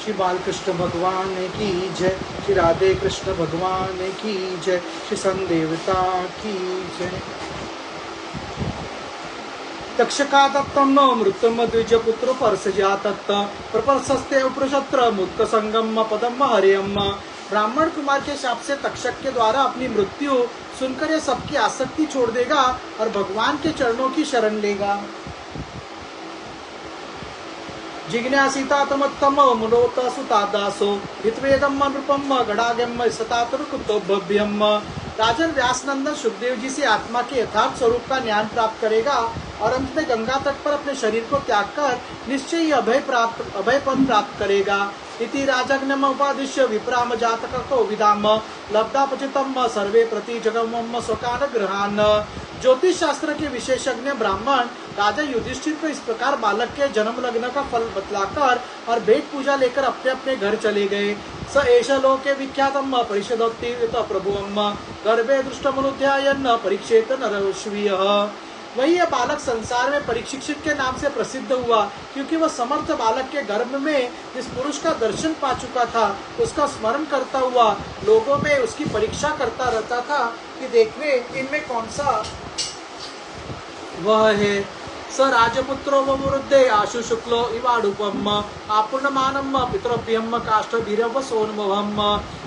श्री बालकृष्ण भगवान की जय, श्री राधे कृष्ण भगवान की जय, श्री सन देवता की जय। तक्षका दत्तम मृत्युम द्विज पुत्र परसजा तत्त प्रपरसस्ते उपृषत्र मुक्त संगम पदम हरियम। ब्राह्मण कुमार के शाप से तक्षक के द्वारा अपनी मृत्यु सुनकर यह सबकी आसक्ति छोड़ देगा और भगवान के चरणों की शरण लेगा। जिज्ञासिता तमत्तम मुनोत सुता दासो हितवेदम नृपम गणागम सतातुर्कुतो भव्यम। राजन व्यासनंदन सुखदेव जी से आत्मा के यथार्थ स्वरूप का ज्ञान प्राप्त करेगा और अंत में गंगा तट पर अपने शरीर को त्याग कर निश्चय ही अभय पद प्राप्त करेगा। इति राजग्नम उपादिश्य विप्राम जातको विदाम लब्धापचितम सर्वे प्रति जगम स्वकान गृहान। ज्योतिष शास्त्र के विशेषज्ञ ब्राह्मण राजा युधिष्ठिर को इस प्रकार बालक के जन्म लग्न का फल बतलाकर और भेंट पूजा लेकर अपने अपने घर चले गए। स एष लोके विख्यातम परिषदोत्तीर्थ प्रभुअम गर्भे दृष्टमनुध्यायन परीक्षेत नरश्वियः। वही यह बालक संसार में परीक्षित के नाम से प्रसिद्ध हुआ, क्योंकि वह समर्थ बालक के गर्भ में जिस पुरुष का दर्शन पा चुका था उसका स्मरण करता हुआ लोगों में उसकी परीक्षा करता रहता था कि देखने इनमें कौन सा वह है। स राजपुत्रो वरुद्धे आशु शुक्लो इवाडुपम आपूर्णमानम पितृभ्यम काष्ठभीरव सोन्मवम।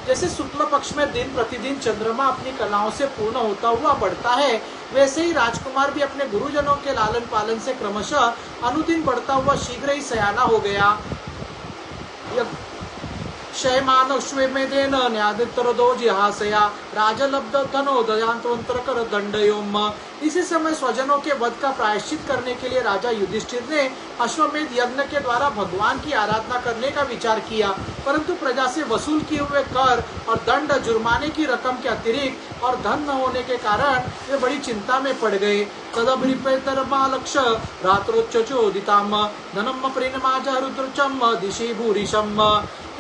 जैसे शुक्ल पक्ष में दिन प्रतिदिन चंद्रमा अपनी कलाओं से पूर्ण होता हुआ बढ़ता है, वैसे ही राजकुमार भी अपने गुरुजनों के लालन पालन से क्रमशः अनुदिन बढ़ता हुआ शीघ्र ही सयाना हो गया। शयमान श्वेमेदेन न्यादितरदो जिहासया राजलब्ध धनो दयांतवंतर कर दंडयोम। इसी समय स्वजनों के वध का प्रायश्चित करने के लिए राजा युधिष्ठिर ने अश्वमेध यज्ञ के द्वारा भगवान की आराधना करने का विचार किया, परंतु प्रजा से वसूल किए हुए कर और दंड जुर्माने की रकम के अतिरिक्त और धन न होने के कारण वे बड़ी चिंता में पड़ गए। तदभिप्रेतर्मालक्ष रात्रोच्चोदिताम धनम परिणमाजा रुद्रचम दिशि भूरिशम।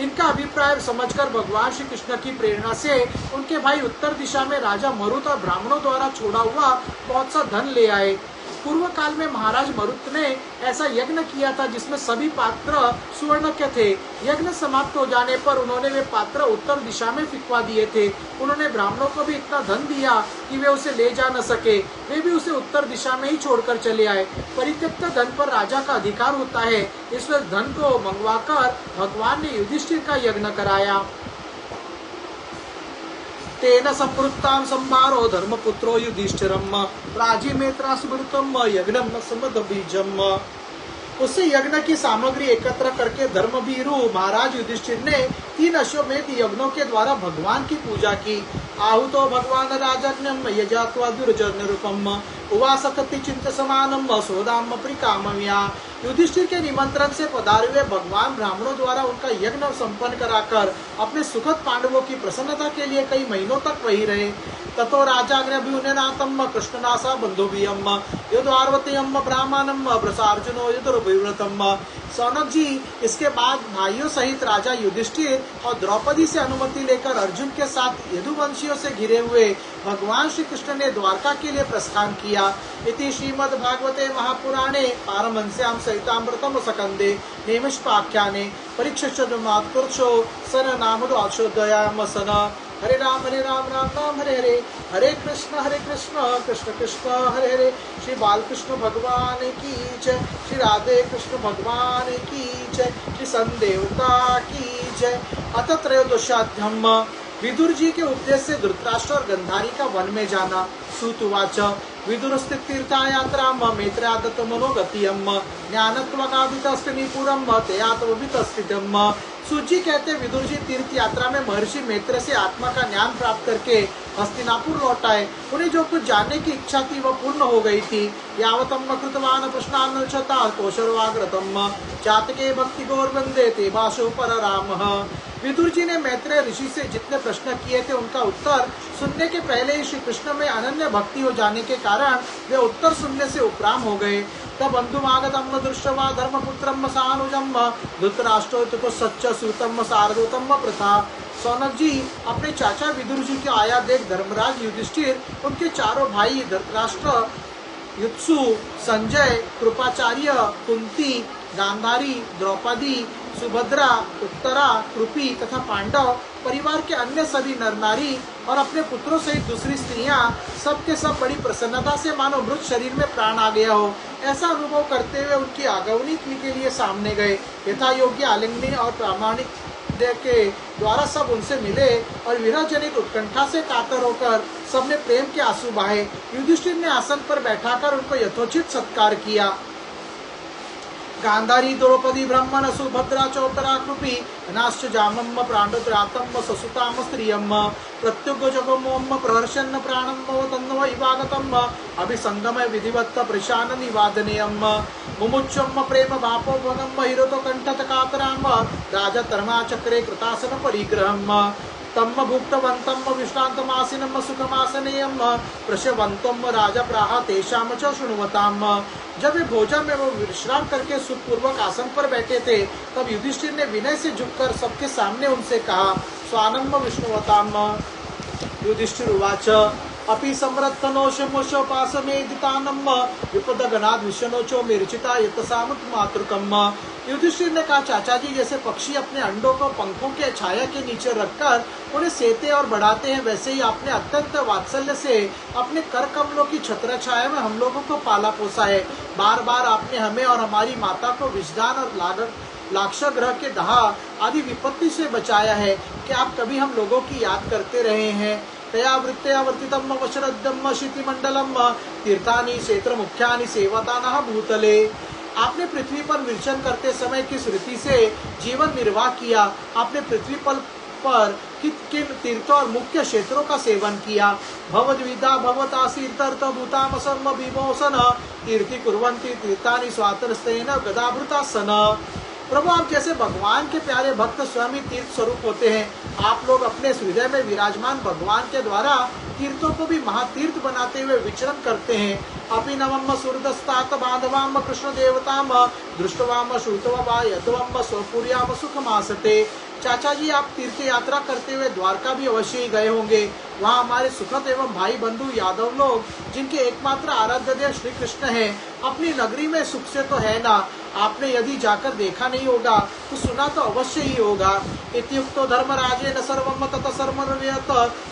इनका अभिप्राय समझकर भगवान श्री कृष्ण की प्रेरणा से उनके भाई उत्तर दिशा में राजा मरुत और ब्राह्मणों द्वारा छोड़ा हुआ बहुत सा धन ले आए। पूर्व काल में महाराज मरुत ने ऐसा यज्ञ किया था जिसमें सभी पात्र सुवर्ण के थे। यज्ञ समाप्त हो जाने पर उन्होंने वे पात्र उत्तर दिशा में फिकवा दिए थे। उन्होंने ब्राह्मणों को भी इतना धन दिया कि वे उसे ले जा न सके, वे भी उसे उत्तर दिशा में ही छोड़कर चले आए। परित्यक्त धन पर राजा का अधिकार होता है, इसलिए धन को मंगवाकर भगवान ने युधिष्ठिर का यज्ञ कराया। तेन संपृक्तां संभारो धर्मपुत्रो युधिष्ठिरम प्राचीमेत्रा स्मृतम यज्ञम समदबीजम। उससे यज्ञ की सामग्री एकत्र करके धर्मवीरु महाराज युधिष्ठिर ने 3 अश्वमेध यज्ञों के द्वारा भगवान की पूजा की। आहुतो भगवान राजन्यम यजात्वा दुर्जन रूपम उवासकति चिंत समानम सोदाम प्रिकामया। युधिष्ठिर के निमंत्रण से पधारे हुए भगवान ब्राह्मणों द्वारा उनका यज्ञ संपन्न कराकर अपने सुखद पांडवों की प्रसन्नता के लिए कई महीनों तक वही रहे। ततो राजाग्रभ्युनातम कृष्णनासा बंधुभियम युद्धार्वतीयम ब्राह्मणम प्रसार्जुनो युद्धुर्विव्रतम। सौनक जी, इसके बाद भाइयों सहित राजा युधिष्ठिर और द्रौपदी से अनुमति लेकर अर्जुन के साथ यदुवंशियों से घिरे हुए भगवान श्री कृष्ण ने द्वारका के लिए प्रस्थान किया। इति श्रीमद् भागवते महापुराणे पारमहंस्यां सहितामृतम सकंदे नेमिष्पाख्याने परीक्षितो सन नामोदयाम सन। हरे राम राम राम हरे हरे, हरे कृष्ण कृष्ण कृष्ण हरे हरे। श्री बालकृष्ण भगवान की जय, श्री राधे कृष्ण भगवान की जय, श्री सन देवता की जय। अथ त्रयोदशाध्याय। विदुर जी के उपदेश से धृतराष्ट्र और गंधारी का वन में जाना। सूतुवाच विदुरस्थित तीर्थयात्रा मैत्र्यादत्त मनोगतियम ज्ञानत्वगाभितस्तिनिपुरम तयात्वभितस्थितम। सूची कहते विदुर जी तीर्थ यात्रा में महर्षि मैत्र से आत्मा का ज्ञान प्राप्त करके हस्तिनापुर लौट आए। उन्हें जो कुछ जानने की इच्छा थी वह पूर्ण हो गई थी। यावतम कृतवान प्रश्नान्नचता कौशलवाग्रतम जातके भक्ति गौरवंदे ते भाषो पर राम। विदुर जी ने मैत्रेय ऋषि से जितने प्रश्न किए थे उनका उत्तर सुनने के पहले ही श्री कृष्ण में अनन्य भक्ति हो जाने के कारण वे उत्तर सुनने से उपराम हो गए। तब बंधुमागतम दृष्टवा धर्मपुत्रम सानुजम धृतराष्ट्रो तो सच्च सूतम सारदूतम प्रथा। सौनक जी, अपने चाचा विदुर जी की आया देख धर्मराज युधिष्ठिर, उनके चारों भाई धृतराष्ट्र, युत्सु, संजय, कृपाचार्य, कुंती गांधारी, द्रौपदी, सुभद्रा, उत्तरा, कृपी तथा पांडव, परिवार के अन्य सभी नर नारी और अपने पुत्रों सहित दूसरी स्त्रियां सब के सब बड़ी प्रसन्नता से मानो मृत शरीर में प्राण आ गया हो ऐसा अनुभव करते हुए उनकी आगमनी के लिए सामने गए। यथा योग्य आलिंगनी और प्रामाणिक के द्वारा सब उनसे मिले और विरह जनित उत्कंठा से कातर होकर सबने प्रेम के आंसू बहाए। युधिष्ठिर ने आसन पर बैठाकर उनको यथोचित सत्कार किया। गांधारी, द्रौपदी, ब्राह्मण, सुभद्रा, चौतरा, कृपी, नाश्च जामम, प्राणत्रातम, ससुताम, स्त्रियम, प्रत्युग जगमोम, प्रहर्षन्न प्राणम, तन्नव इवागतम, अभिसंगम विधिवत्त प्रशान निवादनेयम, मुमुक्षम प्रेम भापोभगम, हिरोतो कंठत कातराम, राजधर्मा चक्रे कृतासन परिग्रहम, तम भुक्तवंतम विश्रांतमासीनम सुखमासनेयम, प्रशवंतम राजप्राह तेषाम च शृण्वताम। जब वे भोजन में वो विश्राम करके सुखपूर्वक आसन पर बैठे थे तब युधिष्ठिर ने विनय से झुककर सबके सामने उनसे कहा, स्वानम विष्णुवताम। युधिष्ठिर उवाच अपि समरत्थनोशमोशोपासमेदितानम विपदगनाद विषणोचो मिर्चिता यतसामुत मातृकम। युधिष्ठिर ने कहा, चाचा जी, जैसे पक्षी अपने अंडों को पंखों के छाया के नीचे रखकर उन्हें सेते और बढ़ाते हैं, वैसे ही आपने अत्यंत वात्सल्य से अपने कर कमलों की छत्र छाया में हम लोगों को पाला पोसा है। बार बार आपने हमें और हमारी माता को विषदान और लाक्षाग्रह के दाह आदि विपत्ति से बचाया है कि आप कभी हम लोगों की याद करते रहे हैं। तया वृत्तया वर्तितम वशरद्दम शितिमंडलम तीर्थानि क्षेत्र मुख्यानि सेवतानः भूतले। आपने पृथ्वी पर विचरण करते समय किस रीति से जीवन निर्वाह किया, आपने पृथ्वी पर किन तीर्थों और मुख्य क्षेत्रों का सेवन किया। भवद्विधा भवतासीर्थ भूताम सर्व विमोसन तीर्थि कुर्वन्ति तीर्थानि स्वातंत्र्येन गदाभृतासन। प्रभु, आप जैसे भगवान के प्यारे भक्त स्वयं ही तीर्थ स्वरूप होते हैं। आप लोग अपने हृदय में विराजमान भगवान के द्वारा तीर्थों को भी महातीर्थ बनाते हुए विचरण करते हैं। अपिनवम सुरदस्तात बांधवाम कृष्ण देवताम दृष्टवाम श्रुतवा यदवम स्वपुर्याम सुखमासते। चाचा जी, आप तीर्थ यात्रा करते हुए द्वारका भी अवश्य ही गए होंगे। वहाँ हमारे सुखद एवं भाई बंधु यादव लोग, जिनके एकमात्र आराध्य देव श्री कृष्ण हैं, अपनी नगरी में सुख से तो है ना। आपने यदि जाकर देखा नहीं होगा तो सुना तो अवश्य ही होगा। इत्युक्तो धर्मराजेन सर्वम तत सर्वनियत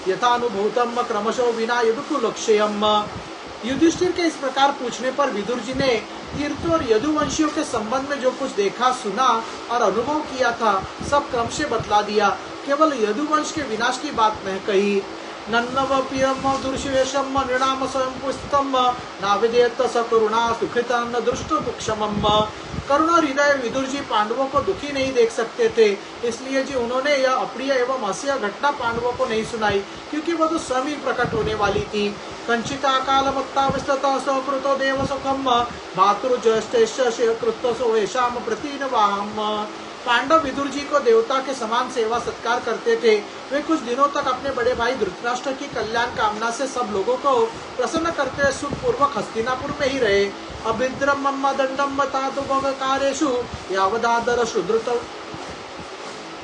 यथानुभूतम क्रमशो विना यदुकुलक्षयम। युधिष्ठिर के इस प्रकार पूछने पर विदुर जी ने तीर्थ और यदुवंशियों के संबंध में जो कुछ देखा, सुना और अनुभव किया था सब क्रम से बतला दिया। केवल यदुवंश के विनाश की बात नहीं कही। नन्नवप्यम दुर्शेषम नृणाम स्वयं पुस्तम नाविदेत सकरुणा सुखितं दुष्टमुक्षमम। करुणा हृदय विदुर जी पांडवों को दुखी नहीं देख सकते थे, इसलिए जी उन्होंने यह अप्रिय एवं हास्य घटना पांडवों को नहीं सुनाई, क्योंकि वह तो स्वयं ही प्रकट होने वाली थी। कंचिता काल मत्ता विस्तता सकृतो देव सुखम भातृज्येष्ठस्य कृतो सोएषाम प्रतिनवाहम। पांडव विदुर जी को देवता के समान सेवा सत्कार करते थे। वे कुछ दिनों तक अपने बड़े भाई धृतराष्ट्र की कल्याण कामना से सब लोगों को प्रसन्न करते हुए सुखपूर्वक हस्तिनापुर में ही रहे। अभिद्रम दंडम तातुकारेषु यावदादर शुद्रत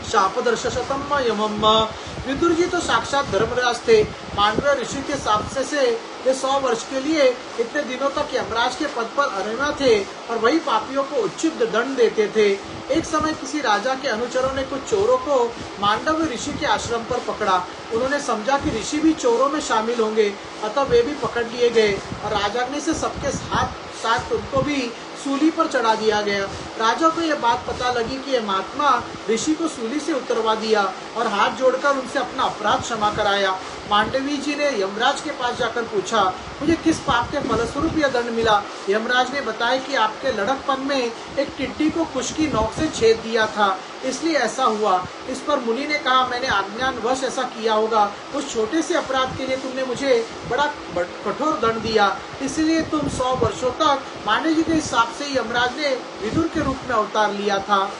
शापदर्श शतम यमम। विदुर जी तो साक्षात धर्मराज थे। पांडव ऋषि के साक्ष्य से वे 100 वर्ष के लिए इतने दिनों तक यमराज के पद पर अरेमा थे और वही पापियों को उचित दंड देते थे। एक समय किसी राजा के अनुचरों ने कुछ चोरों को मांडव ऋषि के आश्रम पर पकड़ा। उन्होंने समझा कि ऋषि भी चोरों में शामिल होंगे, अतः वे भी पकड़ लिए गए और राजाग्नि से सबके साथ उनको भी सूली पर चढ़ा दिया गया। राजा को यह बात पता लगी कि यह महात्मा ऋषि को सूली से उतरवा दिया और हाथ जोड़कर उनसे अपना अपराध क्षमा कराया। मांडवी जी ने यमराज के पास जाकर पूछा, मुझे किस पाप के फलस्वरूप यह दंड मिला। यमराज ने बताया कि आपके लड़कपन में एक टिड्डी को कुश की नोक से छेद दिया था, इसलिए ऐसा हुआ। इस पर मुनि ने कहा, मैंने अज्ञानवश ऐसा किया होगा। उस छोटे से अपराध के लिए तुमने मुझे बड़ा कठोर दंड दिया, इसलिए तुम 100 वर्षों तक मांडवी जी के हिसाब से यमराज ने विदुर के रूप में अवतार लिया था।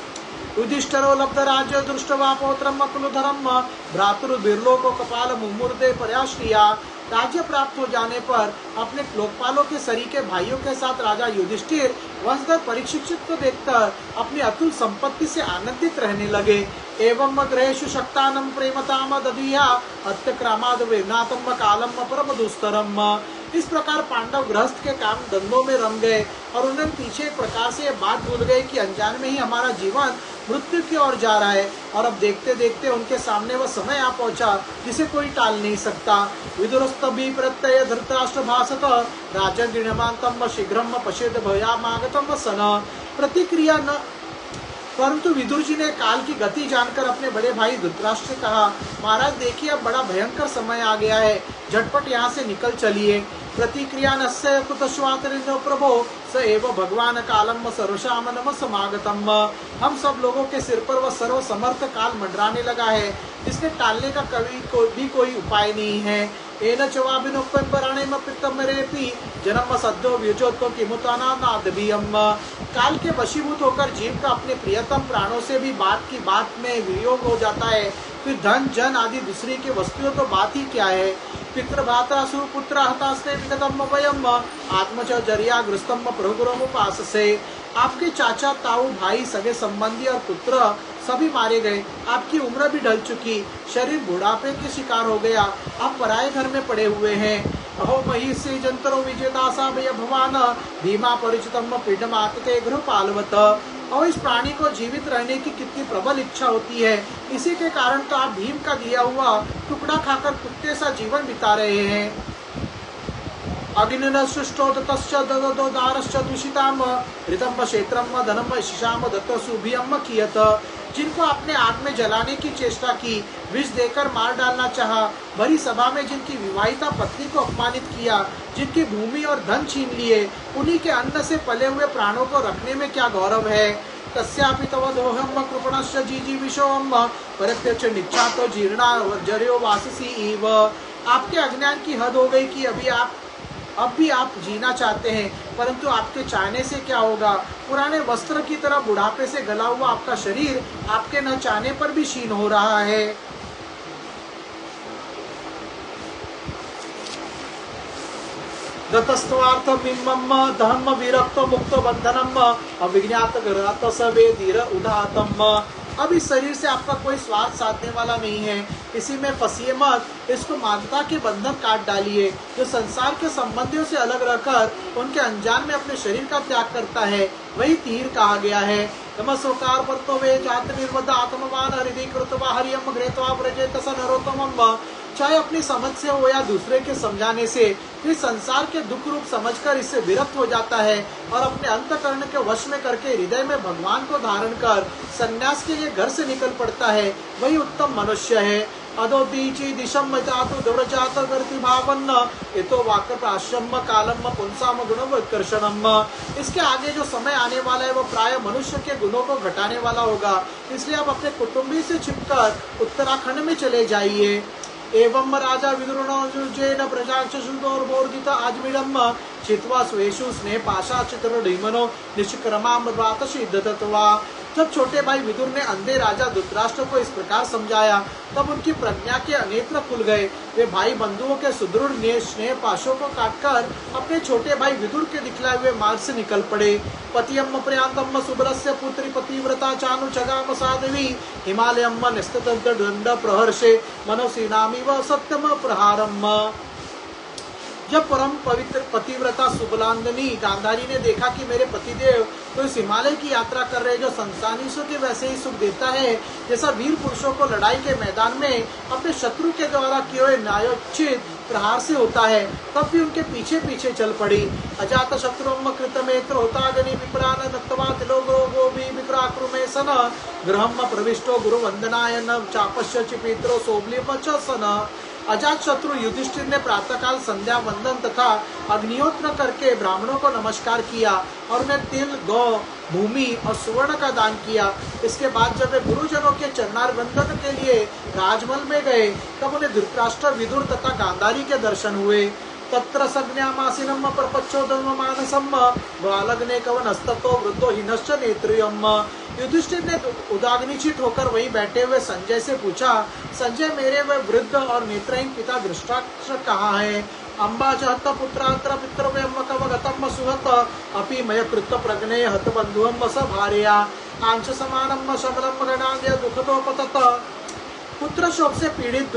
युधिष्ठिरो लब्ध राज्य दृष्टवा पौत्रम कुलधरम भ्रातृर्लोको कपाल मुमुर्दे प्रयाश्रिया। राज्य प्राप्त हो जाने पर अपने लोकपालों के सरीके भाइयों के साथ राजा युधिष्ठिर वंशधर परीक्षित को देखकर अपनी अतुल संपत्ति से आनंदित रहने लगे। एवं ग्रहेषु शक्तानम प्रेमताम दधिया अत्यक्रामाद वेनातम कालम परम दुस्तरम। इस प्रकार पांडव गृहस्थ के काम धंधों में रम गए और उन्हें पीछे एक प्रकार से ये बात भूल गए कि अनजान में ही हमारा जीवन मृत्यु की ओर जा रहा है। और अब देखते देखते उनके सामने वह समय आ पहुंचा जिसे कोई टाल नहीं सकता। विदुरस्तभी प्रत्यय धृतराष्ट्र भासत राजन गृहमांतम शीघ्रम पश्येद भयामागतम सन। प्रतिक्रिया न परंतु विदुर जी ने काल की गति जानकर अपने बड़े भाई धृतराष्ट्र से कहा, महाराज देखिए अब बड़ा भयंकर समय आ गया है, झटपट यहाँ से निकल चलिए। प्रतिक्रिया नस्य कुतश्वातरिंदो प्रभो स एव भगवान कालम सर्वशाम नम समागतम। हम सब लोगों के सिर पर वह सर्व समर्थ काल मंडराने लगा है, जिसने टालने का कभी भी कोई उपाय नहीं है। एन चवाभिनुक्तं पराणेम पित्तम रेपि जन्म सद्यो व्युजोत्तो किमुताना नादभियम। काल के वशीभूत होकर जीव का अपने प्रियतम प्राणों से भी बात की बात में वियोग हो जाता है, फिर धन जन आदि दूसरी की वस्तुओं तो बात ही क्या है। पितृभाता सुपुत्र हतास्ते विगतम वयम आत्मच जरिया ग्रस्तम प्रभुगुरम उपास से। आपके चाचा ताऊ भाई सगे संबंधी और पुत्र सभी मारे गए, आपकी उम्र भी ढल चुकी, शरीर बुढ़ापे के शिकार हो गया, आप पराये घर में पड़े हुए हैं। अहो मही से जंतरो विजेता भय भवान भीमा परिचितम पीडमाते गृह पालवत। और इस प्राणी को जीवित रहने की कितनी प्रबल इच्छा होती है, इसी के कारण तो आप भीम का दिया हुआ टुकड़ा खाकर कुत्ते सा जीवन बिता रहे हैं। अग्निनसृष्टोदतश्च ददोदारश्च दूषिताम ऋतम क्षेत्रम धनम शिशाम दत्त सुभियम कियत। जिनको आपने आग में जलाने की चेष्टा की, विष देकर मार डालना चाहा, भरी सभा में जिनकी विवाहिता पत्नी को अपमानित किया, जिनकी भूमि और धन छीन लिए, उन्हीं के अन्न से पले हुए प्राणों को रखने में क्या गौरव है। तस्यापि तव दोहम कृपणश्च जीजीविषोम परित्यज्य निच्चातो जीर्णा जर्यो वाससी इव। आपके अज्ञान की हद हो गई कि अब भी आप जीना चाहते हैं, परंतु आपके चाहने से क्या होगा। पुराने वस्त्र की तरह बुढ़ापे से गला हुआ आपका शरीर आपके न चाहने पर भी क्षीण हो रहा है। गतस्त्वार्थ बिंबम धम्म विरक्त मुक्त बंधनम अभिज्ञात ग्रहत सवे धीर उदातम। अब इस शरीर से आपका कोई स्वार्थ साधने वाला नहीं है, इसी में फंसिए मत, इसको मानता के बंधन काट डालिए। जो संसार के संबंधियों से अलग रहकर उनके अनजान में अपने शरीर का त्याग करता है, वही तीर कहा गया है। तमसोकार परतो वे जात निर्वद आत्मवान हृदय कृतवा हरियम घृतवा व्रजेत स नरोत्तमम। चाहे अपनी समझ से हो या दूसरे के समझाने से, फिर संसार के दुख रूप समझकर इससे विरक्त हो जाता है और अपने अंतकरण के वश में करके हृदय में भगवान को धारण कर संन्यास के लिए घर से निकल पड़ता है, वही उत्तम मनुष्य है। अदो दीची दिशम जातो दृढ़ जात गर्ति भावन्न इतो वाक्य प्राश्रम कालम पुंसाम गुणवत्कर्षणम। इसके आगे जो समय आने वाला है वो प्राय मनुष्य के गुणों को घटाने वाला होगा, इसलिए आप अपने कुटुंबी से छिपकर उत्तराखंड में चले जाइए। एवं राजा विदुरणोजेन प्रजाक्षुदोर्बोर्जित आजमिडम चित्वा स्वेषु स्नेह पाशा चित्र ढीमनो निष्क्रमाम व्रात सिद्धत्वा। जब छोटे भाई विदुर ने अंधे राजा धृतराष्ट्र को इस प्रकार समझाया, तब उनकी प्रज्ञा के अनेत्र खुल गए। वे भाई बंधुओं के सुदृढ़ स्नेह पाशों को काटकर अपने छोटे भाई विदुर के दिखलाए हुए मार्ग से निकल पड़े। पतियम प्रयांतम सुबलस्य पुत्री पतिव्रता चानु चगाम साध्वी हिमालयम निस्तत दंड प्रहर्षे मनोसीनामी व सत्यम प्रहारम। जब परम पवित्र पतिव्रता सुबलांगनी गांधारी ने देखा कि मेरे पतिदेव तो इस हिमालय की यात्रा कर रहे, जो संसारीसों के वैसे ही सुख देता है जैसा वीर पुरुषों को लड़ाई के मैदान में अपने शत्रु के द्वारा किए हुए न्यायोचित प्रहार से होता है, तब भी उनके पीछे पीछे चल पड़ी। अजात शत्रुम कृतमेत्र होतागनि विप्रान नक्तवा तिलोगो विक्राक्रुमे सन गृहम प्रविष्टो गुरु वंदनाय न चापश्य चिपित्रो सोबलिम च सन। अजात शत्रु युधिष्ठिर ने प्रातःकाल संध्या वंदन तथा अग्निहोत्र करके ब्राह्मणों को नमस्कार किया और उन्हें तिल, गौ, भूमि और सुवर्ण का दान किया। इसके बाद जब वे गुरुजनों के चरणार वंदन के लिए राजमहल में गए, तब उन्हें धृतराष्ट्र, विदुर तथा गांधारी के दर्शन हुए। तत्र संज्ञामासीनम प्रपच्चोदम मानसम बालग्ने कवनस्ततो वृद्धो हिनश्च नेत्रियम। युधिष्ठिर ने उदाग्निचित होकर वहीं बैठे हुए संजय से पूछा, संजय मेरे वे वृद्ध और नेत्रहीन पिता धृतराष्ट्र कहाँ है। अम्बा जहत पुत्रांतर पितृव्यम कवगतम सुहत अपि मय कृत प्रज्ञे हत बंधुअम स भार्या आंश समानम शमलम गणांग्य दुखतोपतत। पुत्र शोक से पीड़ित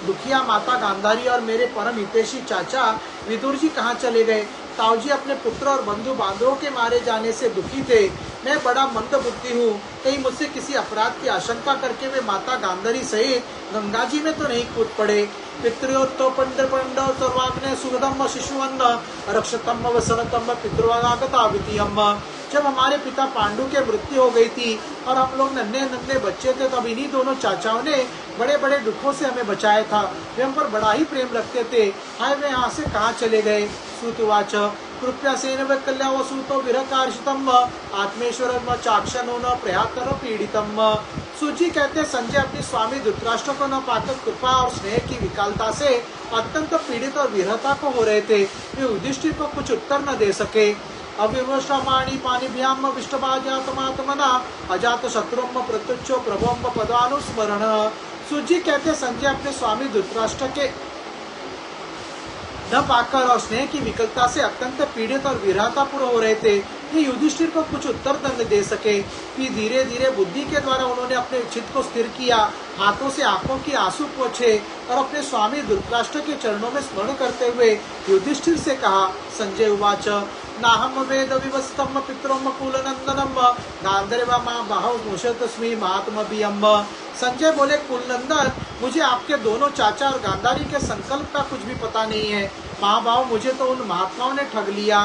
दुखिया माता गांधारी और मेरे परम हितैषी चाचा विदुर जी कहाँ चले गए? ताऊ जी अपने पुत्र और बंधु बांधवों के मारे जाने से दुखी थे। मैं बड़ा मंद बुद्धि हूँ, कहीं मुझसे किसी अपराध की आशंका करके वे माता गांधारी सहित गंगा जी में तो नहीं कूद पड़े। पितृयोत्तो पंडव सर्वाग्ने सुगधम शिशुअन्न रक्षतम वसनतम पितृवागता वितीयम। जब हमारे पिता पांडु के मृत्यु हो गई थी और हम लोग नन्हे नन्हे बच्चे थे, तब इन्हीं दोनों चाचाओं ने बड़े बड़े दुखों से हमें बचाया था। वे हम पर बड़ा ही प्रेम रखते थे। हाय वे यहाँ से कहाँ चले गए? सूतवाच कृपया सेन वैकल्या व सूतो विरहकार्षितम आत्मेश्वर चाक्षनो न प्रयातर पीड़ितम। सूची कहते संजय अपने स्वामी धृतराष्ट्र को न पाकर कृपा और स्नेह की विकलता से अत्यंत पीड़ित और विरहता को हो रहे थे। वे युधिष्ठिर को कुछ उत्तर न दे सके। अविवश्रमाणी पाणिभ्याम विष्टभाजातमात्मना अजात शत्रुम प्रत्युच्चो प्रभोम पदानुस्मरण। सूजी कहते संजय अपने स्वामी धृतराष्ट्र के न पाकर और स्नेह की विकलता से अत्यंत पीड़ित और विरहतापूर्ण हो रहे थे। ये युधिष्ठिर को कुछ उत्तर दंड दे सके। फिर धीरे धीरे बुद्धि के द्वारा उन्होंने अपने चित्त को स्थिर किया, हाथों से आंखों की आंसू पोंछे और अपने स्वामी धृतराष्ट्र के चरणों में स्मरण करते हुए युधिष्ठिर से कहा। संजय उवाच नाहम वेद विवस्तम पितरम कुलनंदनम गांधर्व मां बाहु मुषतस्मि महात्मभियम। संजय बोले, कुलनंदन, मुझे आपके दोनों चाचा और गांधारी के संकल्प का कुछ भी पता नहीं है। महाभाव, मुझे तो उन महात्माओं ने ठग लिया।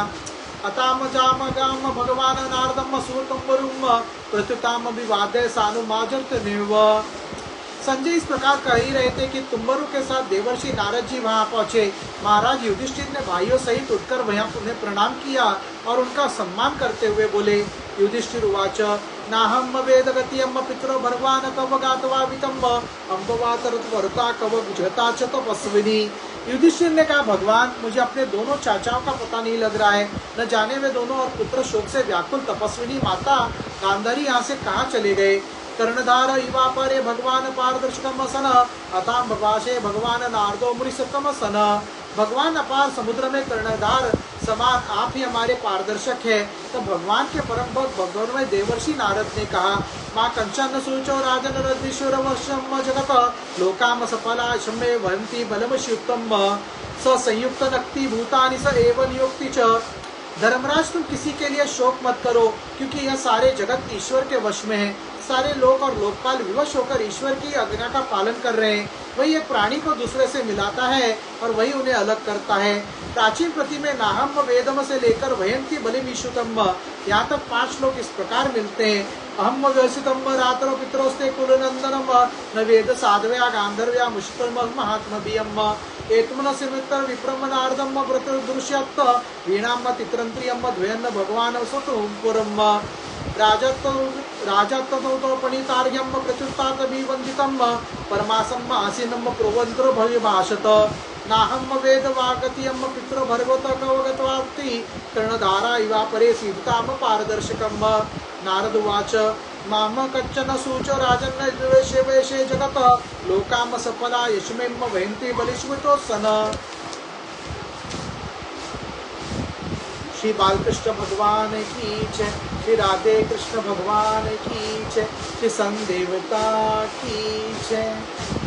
अताम जाम गाम भगवान नारदम सूतम वरुम प्रत्युताम विवादे सानुमाजर्त निव। संजय इस प्रकार कह ही रहे थे कि तुम्बरु के साथ देवर्षि नारद जी वहां पहुंचे। महाराज युधिष्ठिर ने भाइयों सहित उठकर वहां उन्हें प्रणाम किया और उनका सम्मान करते हुए बोले। युधिष्ठिर उवाच नाहम वेद गतियम पितरो भगवान कव गातवा वितम्ब अम्बवातरत वरता कव गुजता च तपस्विनी। युधिष्ठिर ने कहा, भगवान, मुझे अपने दोनों चाचाओं का पता नहीं लग रहा है। न जाने वे दोनों और पुत्र शोक से व्याकुल तपस्विनी माता गांधारी यहाँ से कहाँ चले गए। कर्णधार इवा परे भगवान पारदर्शकम सन अताम भवाशे भगवान नारदो मुनिसतम सन। भगवान अपार समुद्र में कर्णधार समान आप ही हमारे पारदर्शक है। तो भगवान के परम भक्त भगवान देवर्षि नारद ने कहा, माँ कंचन सूचो राजन रद्विश्वर वर्षम जगत लोकाम सफला शमे वहंती बलमश्युक्तम स संयुक्त नक्ति भूतानि स एव नियुक्ति च। धर्मराज, तुम किसी के लिए शोक मत करो, क्योंकि यह सारे जगत ईश्वर के वश में है। सारे लोक और लोकपाल विवश होकर ईश्वर की आज्ञा का पालन कर रहे हैं। वही एक प्राणी को दूसरे से मिलाता है और वही उन्हें अलग करता है। प्राचीन प्रति में नाहम वेदम से लेकर वयंती बलिमीशुतम यहाँ तक 5 श्लोक इस प्रकार मिलते हैं। अहम व्यसितम रात्रो पितरोस्ते कुलनंदनम न वेद साधव्या गांधर्व्या मुष्टम महात्मभियम एतमन सिमित्र विप्रम नारदम व्रत दृश्यत वीणाम तित्रंत्रियम द्वयन्न भगवान स्वतुपुरम राजत्तो पणितार्यम प्रत्युत्तादभिवंदितम परमासम आसीनम प्रोवंत्र भविभाषत नाहम वेद वागतियम पितृ भर्गवत कवगतवाप्ति कर्णधारा इवा परे सीधताम पारदर्शकम। नारद उवाच माम कच्चन सूचो राजन् द्वेषे वेशे जगत लोकाम सफला यशमेम वहन्ति बलिष्मितो सन। श्री बालकृष्ण भगवान की जय, श्री राधे कृष्ण भगवान की जय, श्री संदेवता की जय।